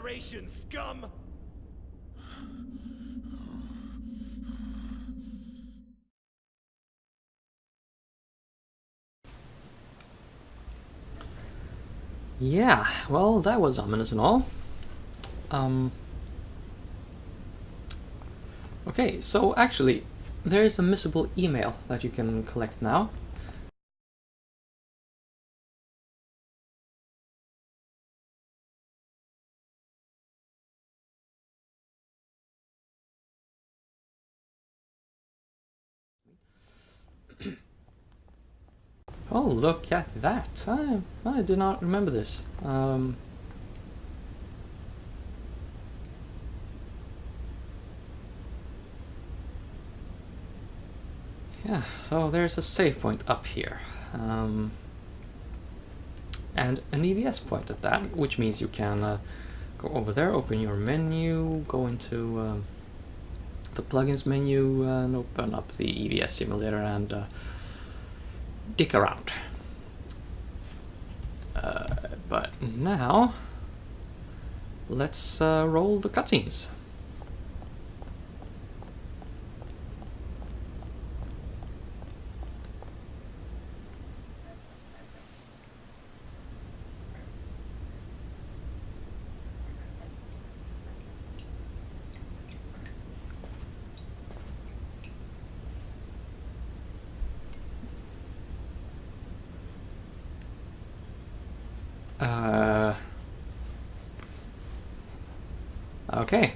Federation, scum! Yeah, well, that was ominous and all. Okay, so actually, there is a missable email that you can collect now. Oh, look at that. I did not remember this. Yeah, so there's a save point up here. And an EVS point at that, which means you can go over there, open your menu, go into the plugins menu, and open up the EVS simulator and dick around. But now, let's roll the cutscenes. Okay.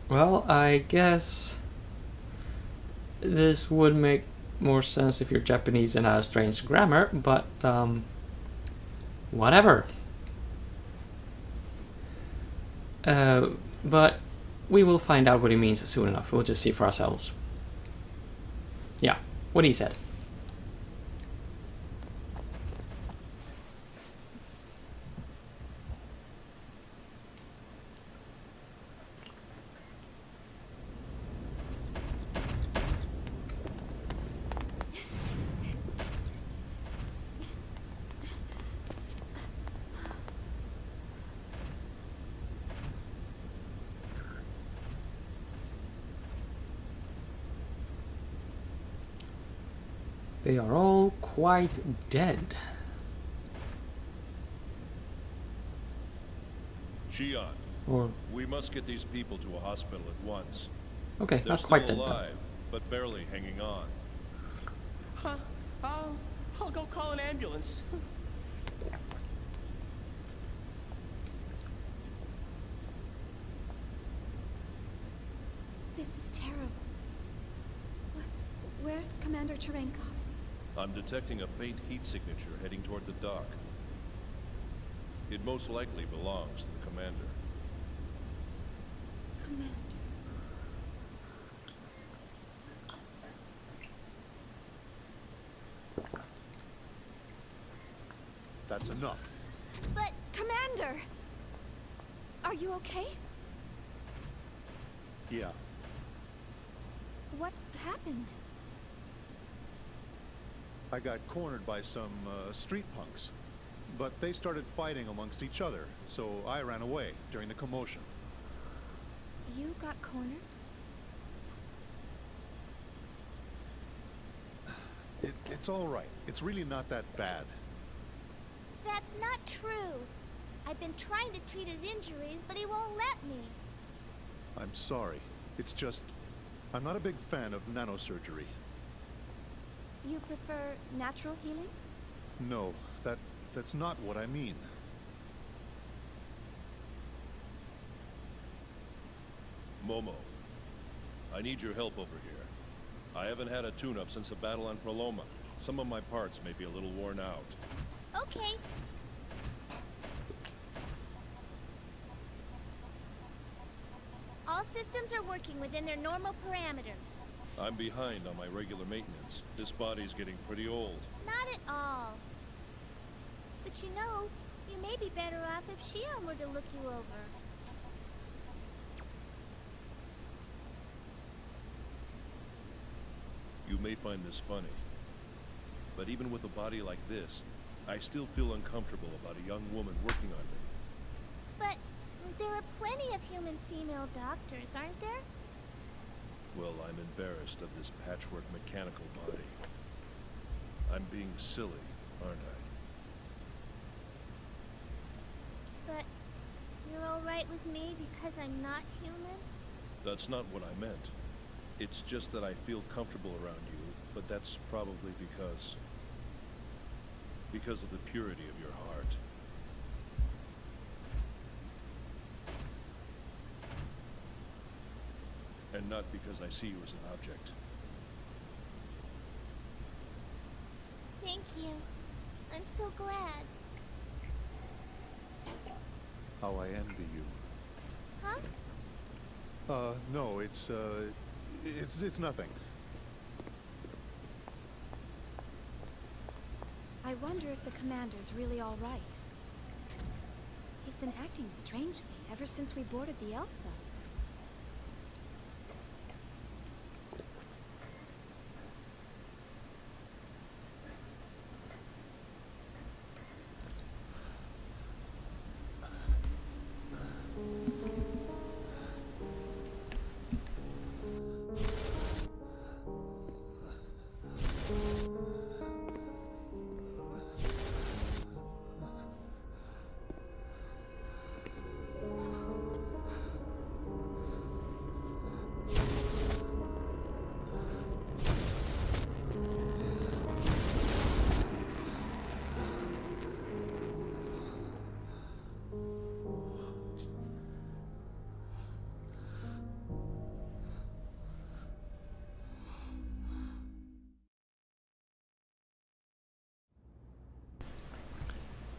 Well, I guess this would make more sense if you're Japanese and have strange grammar, but whatever. But we will find out what he means soon enough. We'll just see for ourselves. Yeah, what he said. They are all quite dead. Aaaaand, Or we must get these people to a hospital at once. okay, They're not still quite dead though. alive, but barely hanging on. Huh? I'll go call an ambulance. This is terrible. Where's Commander Cherenkov? I'm detecting a faint heat signature heading toward the dock. It most likely belongs to the commander. Commander. That's enough. But, Commander! Are you okay? Yeah. What happened? I got cornered by some street punks. But they started fighting amongst each other, so I ran away during the commotion. You got cornered? It's all right. It's really not that bad. That's not true. I've been trying to treat his injuries, but he won't let me. I'm sorry. It's just, I'm not a big fan of nanosurgery. You prefer natural healing? No, that's not what I mean. Momo, I need your help over here. I haven't had a tune-up since the battle on Proloma. Some of my parts may be a little worn out. Okay. All systems are working within their normal parameters. I'm behind on my regular maintenance. This body's getting pretty old. Not at all. But you know, you may be better off if Shion were to look you over. You may find this funny, but even with a body like this, I still feel uncomfortable about a young woman working on me. But There are plenty of human female doctors, aren't there? Well, I'm embarrassed of this patchwork mechanical body. I'm being silly, aren't I? But you're alright with me because I'm not human? That's not what I meant. It's just that I feel comfortable around you, but that's probably because of the purity of your heart. And not because I see you as an object. Thank you. I'm so glad. How I envy you. Huh? No, it's nothing. I wonder if the commander's really all right. He's been acting strangely ever since we boarded the Elsa.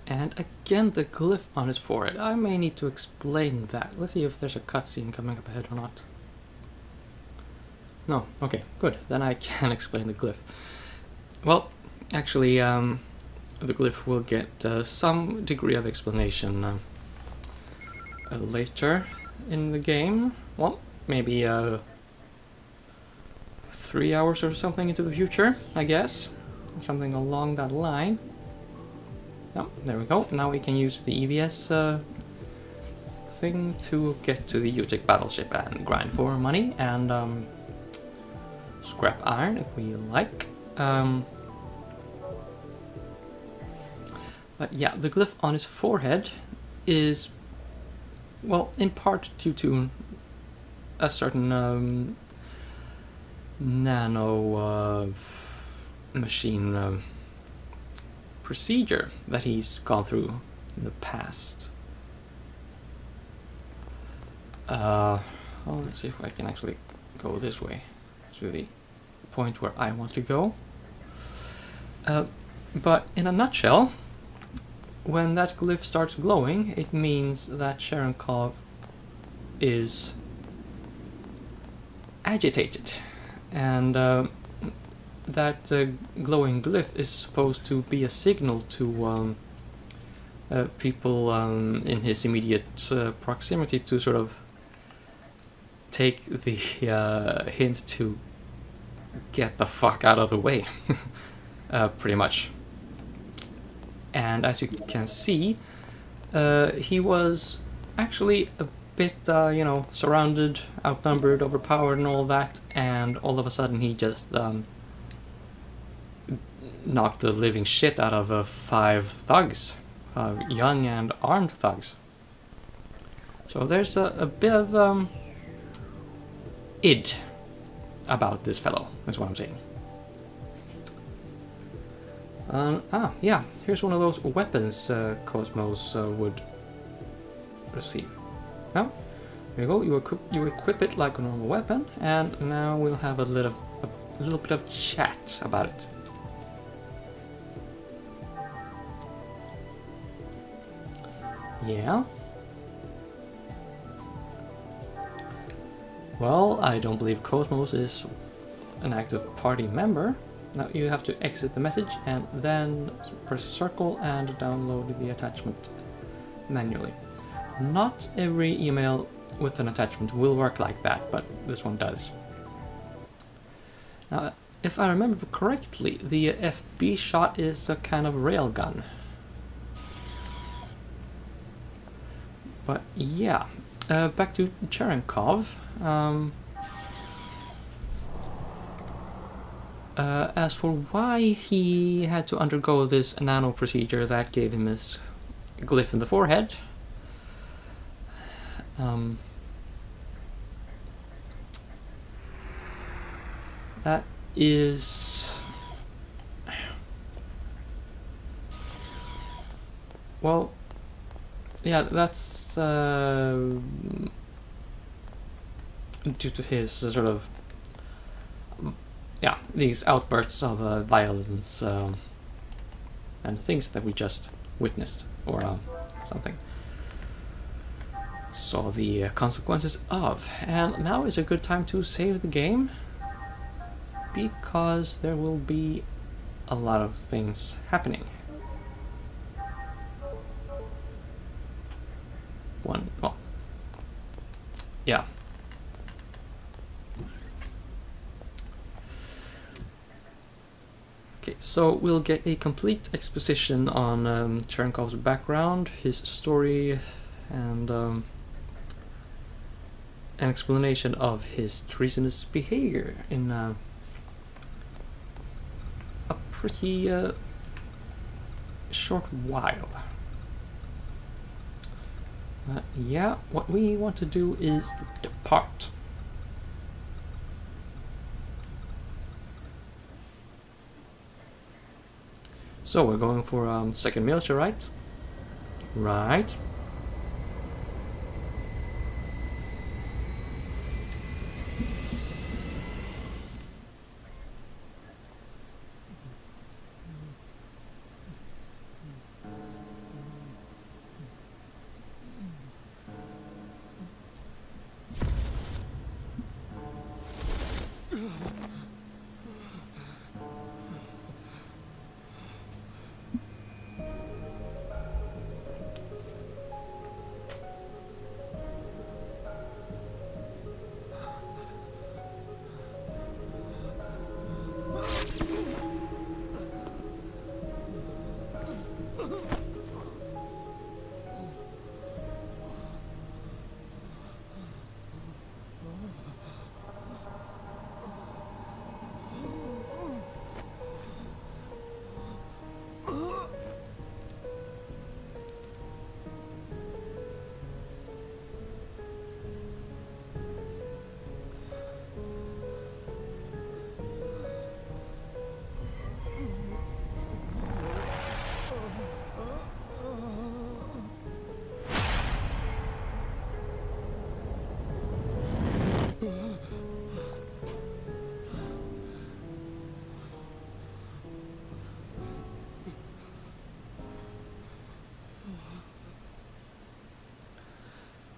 And again, the glyph on his forehead. I may need to explain that. Let's see if there's a cutscene coming up ahead or not. No, okay, good. Then I can explain the glyph. Well, actually, the glyph will get some degree of explanation later in the game. Well, maybe 3 hours or something into the future, I guess. Something along that line. Oh, there we go. Now we can use the EVS thing to get to the Utic battleship and grind for money and scrap iron if we like. But yeah, the glyph on his forehead is, well, in part due to a certain nano machine procedure that he's gone through in the past. Well, let's see if I can actually go this way to the point where I want to go. But in a nutshell, when that glyph starts glowing, it means that Cherenkov is agitated, and that glowing glyph is supposed to be a signal to people in his immediate proximity to sort of take the hint to get the fuck out of the way, pretty much. And as you can see, he was actually a bit, you know, surrounded, outnumbered, overpowered and all that, and all of a sudden he just knocked the living shit out of 5 thugs, young and armed thugs. So there's a bit of id about this fellow, that's what I'm saying. Yeah, here's one of those weapons Cosmos would receive. Now, there you go, you equip it like a normal weapon, and now we'll have a little bit of chat about it. Yeah? Well, I don't believe Cosmos is an active party member. Now you have to exit the message and then press circle and download the attachment manually. Not every email with an attachment will work like that, but this one does. Now, if I remember correctly, the FB shot is a kind of railgun. But yeah, back to Cherenkov. As for why he had to undergo this nano procedure that gave him his glyph in the forehead, that is... well, yeah, that's due to his sort of, yeah, these outbursts of violence and things that we just witnessed, or something. Saw the consequences of. And now is a good time to save the game, because there will be a lot of things happening. Well, yeah. Okay, so we'll get a complete exposition on Cherenkov's background, his story, and an explanation of his treasonous behavior in a pretty short while. Yeah, what we want to do is depart. So we're going for second militia, right? Right.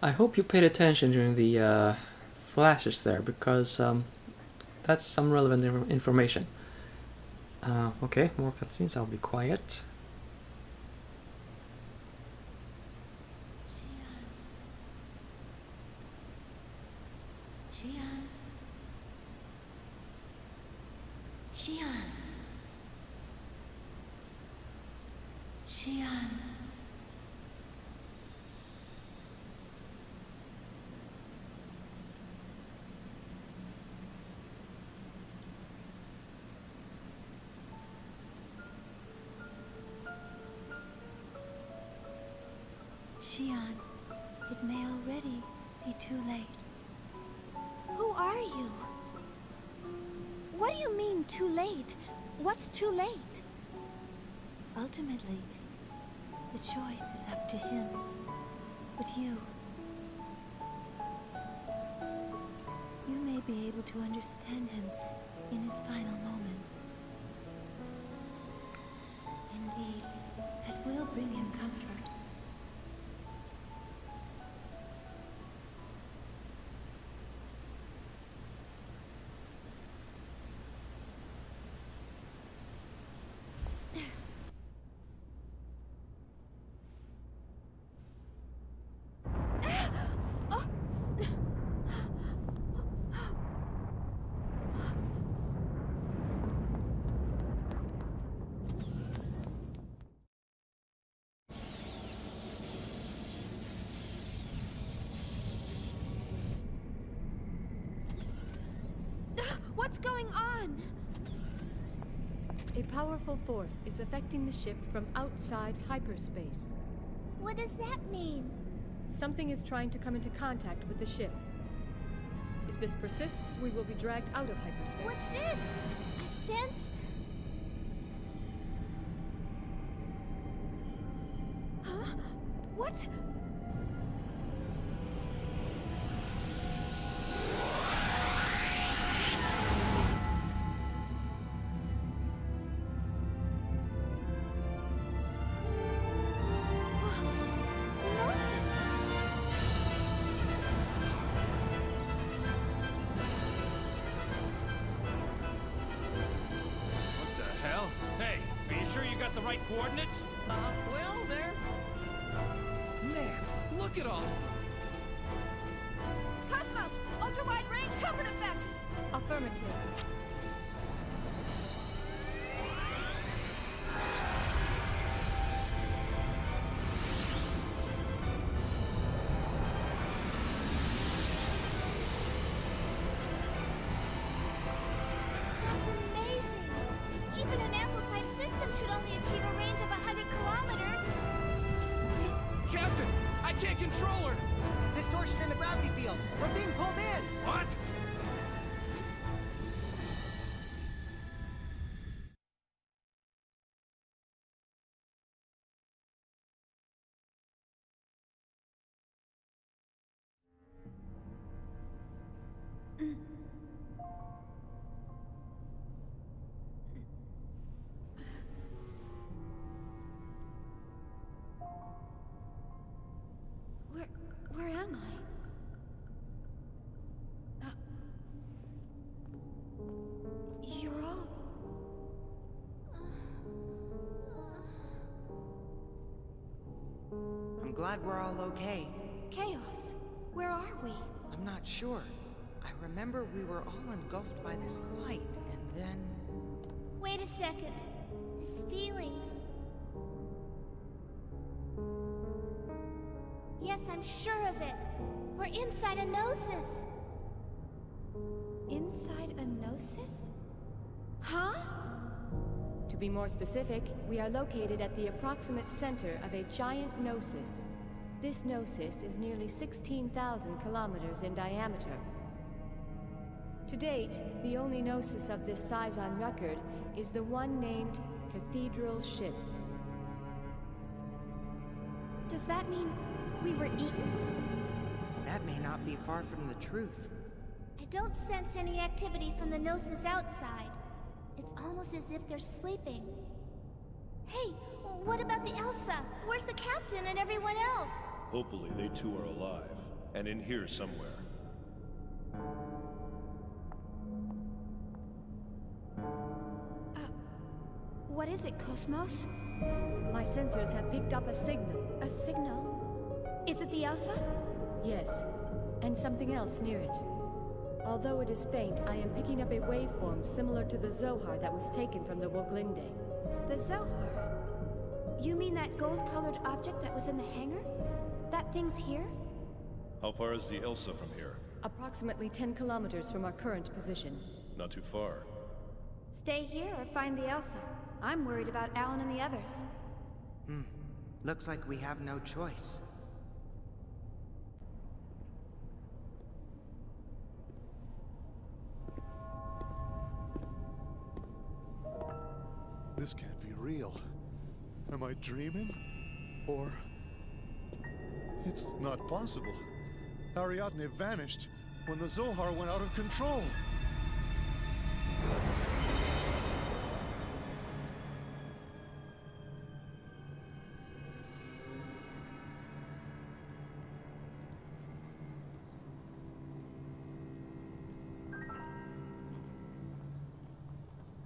I hope you paid attention during the flashes there, because that's some relevant information. Okay, more cutscenes, I'll be quiet. Aaaaand, it may already be too late. Who are you? What do you mean, too late? What's too late? Ultimately, the choice is up to him. But you may be able to understand him in his final moments. Indeed, that will bring him comfort. What's going on? A powerful force is affecting the ship from outside hyperspace. What does that mean? Something is trying to come into contact with the ship. If this persists, we will be dragged out of hyperspace. What's this? A sense? Huh? What? What the hell? Hey, are you sure you got the right coordinates? Well, there. Man, look at all of them. Cosmos! Ultra-wide range helmet effect! Affirmative. That's amazing. Even an amplified system should only achieve a range of 100 kilometers. Captain, I can't control her. Distortion in the gravity field. We're being pulled in. What? Where am I? You're all... I'm glad we're all okay. Chaos. Where are we? I'm not sure. I remember we were all engulfed by this light, and then... Wait a second. This feeling. Yes, I'm sure of it. We're inside a gnosis. Inside a gnosis? Huh? To be more specific, we are located at the approximate center of a giant gnosis. This gnosis is nearly 16,000 kilometers in diameter. To date, the only gnosis of this size on record is the one named Cathedral Ship. Does that mean we were eaten? That may not be far from the truth. I don't sense any activity from the gnosis outside. It's almost as if they're sleeping. Hey, what about the Elsa? Where's the captain and everyone else? Hopefully they too are alive, and in here somewhere. What is it, Cosmos? My sensors have picked up a signal. A signal? Is it the Elsa? Yes, and something else near it. Although it is faint, I am picking up a waveform similar to the Zohar that was taken from the Woglinde. The Zohar? You mean that gold-colored object that was in the hangar? That thing's here? How far is the Elsa from here? Approximately 10 kilometers from our current position. Not too far. Stay here or find the Elsa. I'm worried about Aaaaand and the others. Looks like we have no choice. This can't be real. Am I dreaming? Or... It's not possible. Ariadne vanished when the Zohar went out of control.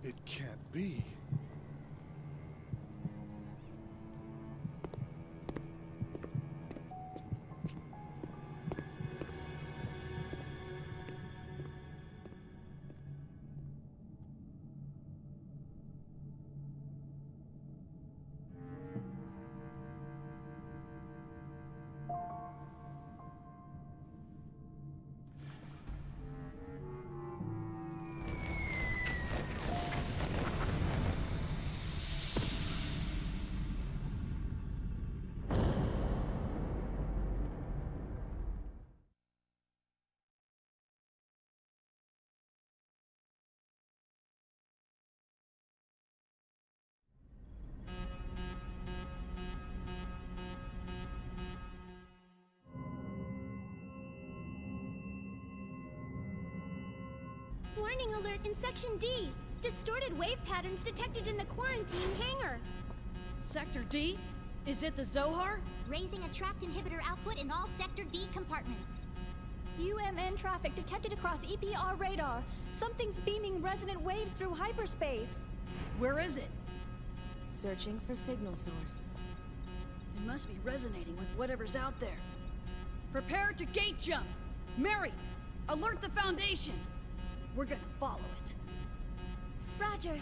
It can't be. warning alert in Section D. Distorted wave patterns detected in the quarantine hangar. Sector D? Is it the Zohar? Raising a trapped inhibitor output in all Sector D compartments. UMN traffic detected across EPR radar. Something's beaming resonant waves through hyperspace. Where is it? Searching for signal source. It must be resonating with whatever's out there. Prepare to gate jump! Mary, alert the Foundation! We're gonna follow it. Roger.